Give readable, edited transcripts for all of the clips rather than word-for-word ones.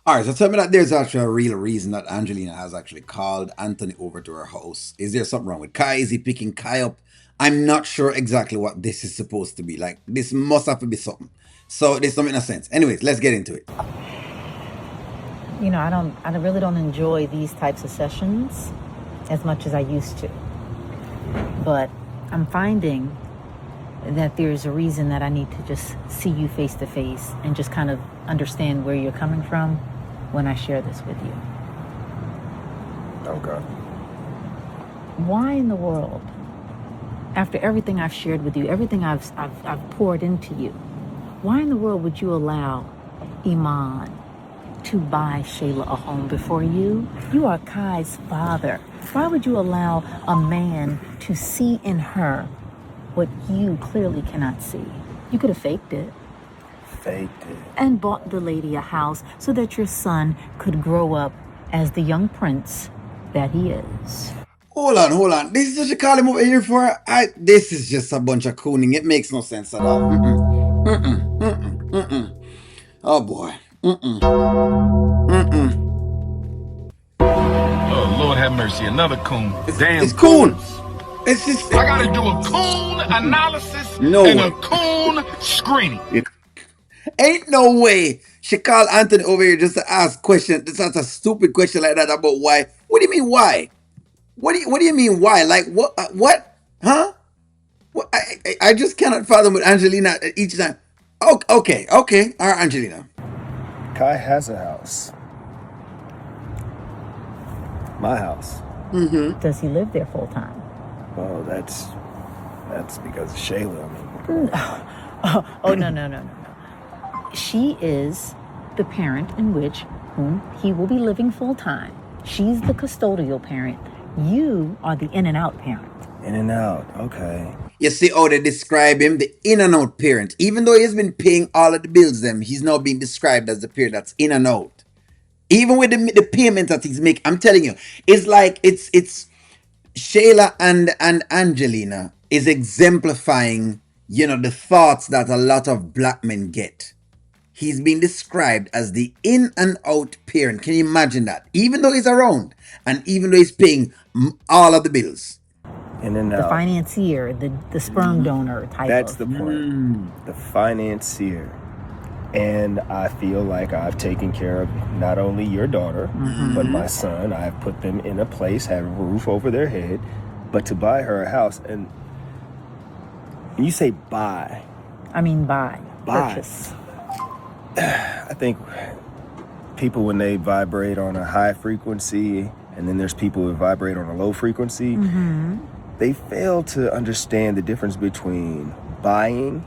All right, so tell me that there's actually a real reason that Angelina has actually called Anthony over to her house. Is there something wrong with Kai? Is he picking Kai up? I'm not sure exactly what this is supposed to be. Like, this must have to be something. So, this don't make no sense. Anyways, let's get into it. I really don't enjoy these types of sessions as much as I used to. But I'm finding that there's a reason that I need to just see you face to face and just kind of understand where you're coming from when I share this with you. Okay. Why in the world, after everything I've shared with you, everything I've poured into you, why in the world would you allow Iman to buy Shayla a home before you? You are Kai's father. Why would you allow a man to see in her what you clearly cannot see? You could have faked it. Faked it. And bought the lady a house so that your son could grow up as the young prince that he is. Hold on. This is what you call him over here for? This is just a bunch of cooning. It makes no sense at all. Oh boy. Oh, Lord have mercy. Another coon. It's coon. It's just. I gotta do a coon analysis No and way. a coon screening. Ain't no way she called Anthony over here just to ask question. This is a stupid question like that about why. What do you mean why? What do you mean why? Like what? What? Huh? What? I just cannot fathom with Angelina each time. Oh, okay. All right, Angelina. Kai has a house. My house. Does he live there full time? Well, that's because of Shayla. I mean, Oh, no. She is the parent in which whom he will be living full time. She's the custodial parent. You are the in and out parent. in and out. Okay. You see how they describe him, the in and out parent. Even though he's been paying all of the bills, he's now being described as the parent that's in and out. Even with the payment that he's making, I'm telling you, it's like it's Shayla and Angelina is exemplifying, the thoughts that a lot of black men get. He's being described as the in and out parent. Can you imagine that? Even though he's around and even though he's paying all of the bills. In and The out. financier, the sperm donor type That's of. the point. The financier. And I feel like I've taken care of not only your daughter, but my son. I've put them in a place, had a roof over their head. But to buy her a house, and when you say buy, I mean buy. Buy. Purchase. I think people, when they vibrate on a high frequency, and then there's people who vibrate on a low frequency, they fail to understand the difference between buying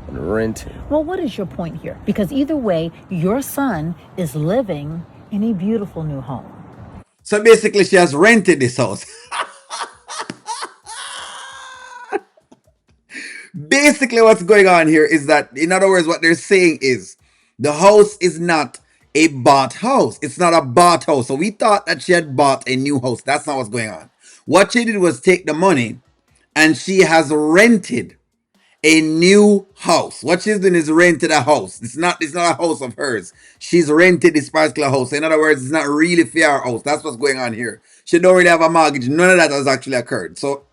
and renting. Well, what is your point here? Because either way, your son is living in a beautiful new home. So basically, she has rented this house. Basically, what's going on here is that, in other words, what they're saying is the house is not a bought house. It's not a bought house. So we thought that she had bought a new house. That's not what's going on. What she did was take the money and she has rented a new house. What she's doing is rented a house. It's not a house of hers. She's rented this particular house. In other words, it's not really fair house. That's what's going on here. She don't really have a mortgage. None of that has actually occurred. So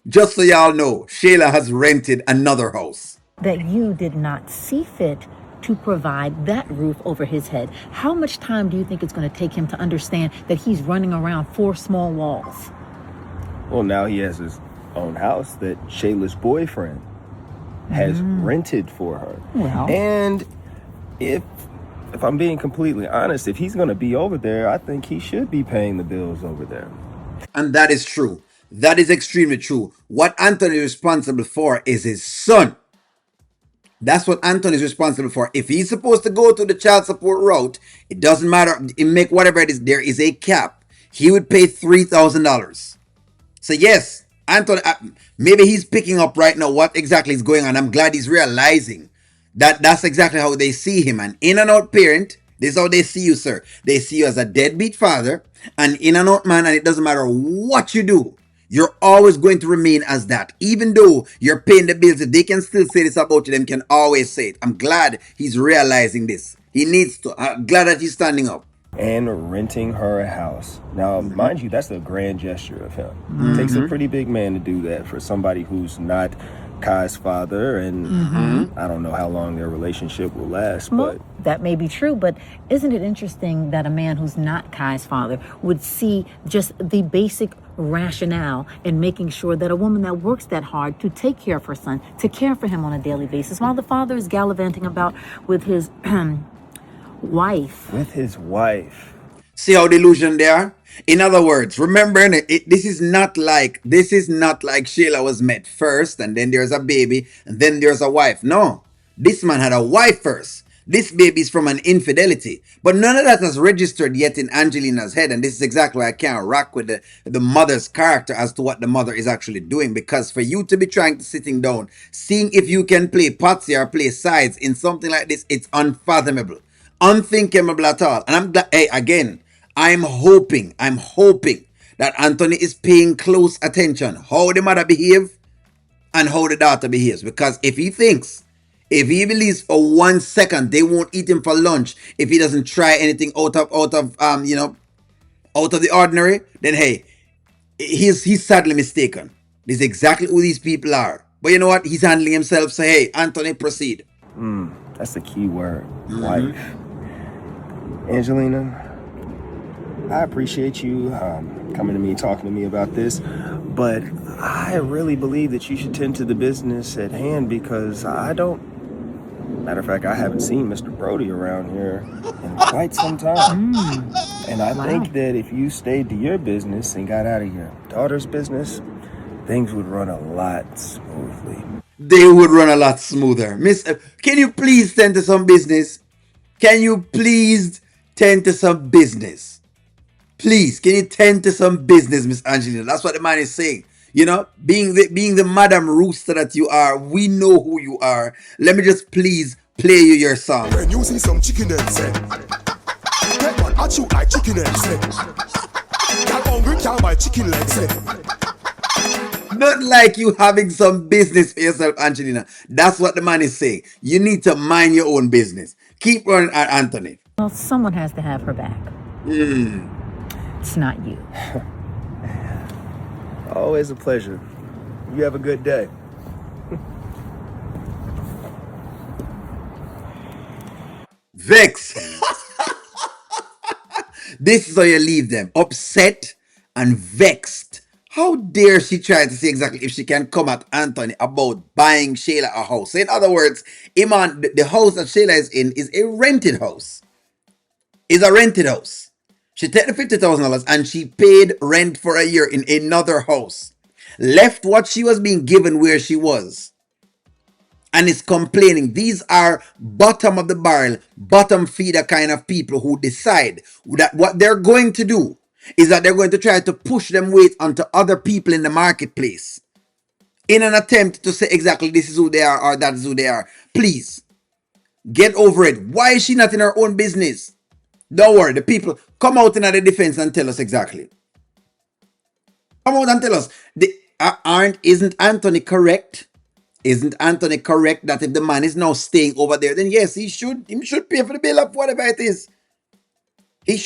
just so y'all know, Shayla has rented another house. That you did not see fit to provide that roof over his head. How much time do you think it's going to take him to understand that he's running around four small walls? Well, now he has his own house that Shayla's boyfriend has rented for her. Well. And if I'm being completely honest, if he's going to be over there, I think he should be paying the bills over there. And that is true. That is extremely true. What Anthony is responsible for is his son. That's what Anthony is responsible for. If he's supposed to go to the child support route, it doesn't matter. It make whatever it is. There is a cap. He would pay $3,000. So yes, Anthony, maybe he's picking up right now what exactly is going on. I'm glad he's realizing that that's exactly how they see him. An in and out parent. This is how they see you, sir. They see you as a deadbeat father, an in and out man, and it doesn't matter what you do. You're always going to remain as that. Even though you're paying the bills, if they can still say this about you, them can always say it. I'm glad he's realizing this. He needs to. I'm glad that he's standing up. And renting her a house. Now, mind you, that's a grand gesture of him. It takes a pretty big man to do that for somebody who's not Kai's father, and I don't know how long their relationship will last, but that may be true, but isn't it interesting that a man who's not Kai's father would see just the basic rationale in making sure that a woman that works that hard to take care of her son, to care for him on a daily basis, while the father is gallivanting about with his wife. with his wife. See how delusion they are? In other words, remember, this is not like Shayla was met first, and then there's a baby, and then there's a wife. No, this man had a wife first. This baby is from an infidelity, but none of that has registered yet in Angelina's head, and this is exactly why I can't rock with the mother's character as to what the mother is actually doing. Because for you to be trying to sitting down, seeing if you can play Patsy or play sides in something like this, it's unfathomable, unthinkable at all. And I'm glad. Hey, again, I'm hoping that Anthony is paying close attention how the mother behave and how the daughter behaves. Because if he believes for 1 second they won't eat him for lunch if he doesn't try anything out of the ordinary, then hey, he's sadly mistaken. This is exactly who these people are. But you know what? He's handling himself. So hey, Anthony, proceed. That's the key word, wife. Angelina, I appreciate you coming to me, talking to me about this, but I really believe that you should tend to the business at hand, because matter of fact, I haven't seen Mr. Brody around here in quite some time. And I think that if you stayed to your business and got out of your daughter's business, things would run a lot smoothly. They would run a lot smoother. Miss, can you please tend to some business? Can you please tend to some business? Please, can you tend to some business, Miss Angelina? That's what the man is saying. You know, being the Madam Rooster that you are, we know who you are. Let me just please play you your song. When you see some chicken eggs, that one at you like chicken eggs. That hungry cow buy chicken legs. Not like you having some business for yourself, Angelina. That's what the man is saying. You need to mind your own business. Keep running at Anthony. Well, someone has to have her back. It's not you. Always a pleasure. You have a good day. Vex. This is how you leave them. Upset and vexed. How dare she try to see exactly if she can come at Anthony about buying Shayla a house. So in other words, Iman, the house that Shayla is in is a rented house. It's a rented house. She took the $50,000 and she paid rent for a year in another house. Left what she was being given where she was. And is complaining. These are bottom of the barrel, bottom feeder kind of people who decide that what they're going to do is that they're going to try to push them weight onto other people in the marketplace in an attempt to say exactly this is who they are or that is who they are. Please, get over it. Why is she not in her own business? Don't worry, the people come out in the defense and tell us exactly. Come out and tell us. Isn't Anthony correct? Isn't Anthony correct that if the man is now staying over there, then yes, he should pay for the bill of whatever it is.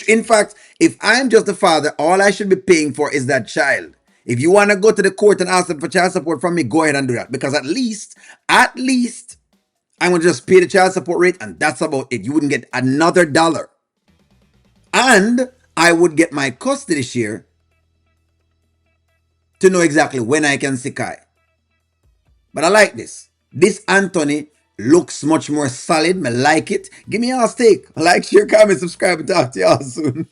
In fact, if I'm just the father, all I should be paying for is that child. If you want to go to the court and ask them for child support from me, go ahead and do that. Because at least, I'm going to just pay the child support rate and that's about it. You wouldn't get another dollar. And I would get my custody share to know exactly when I can see Kai. But I like this. This Anthony looks much more solid. I like it. Give me y'all steak. Like, share, comment, subscribe, and talk to y'all soon.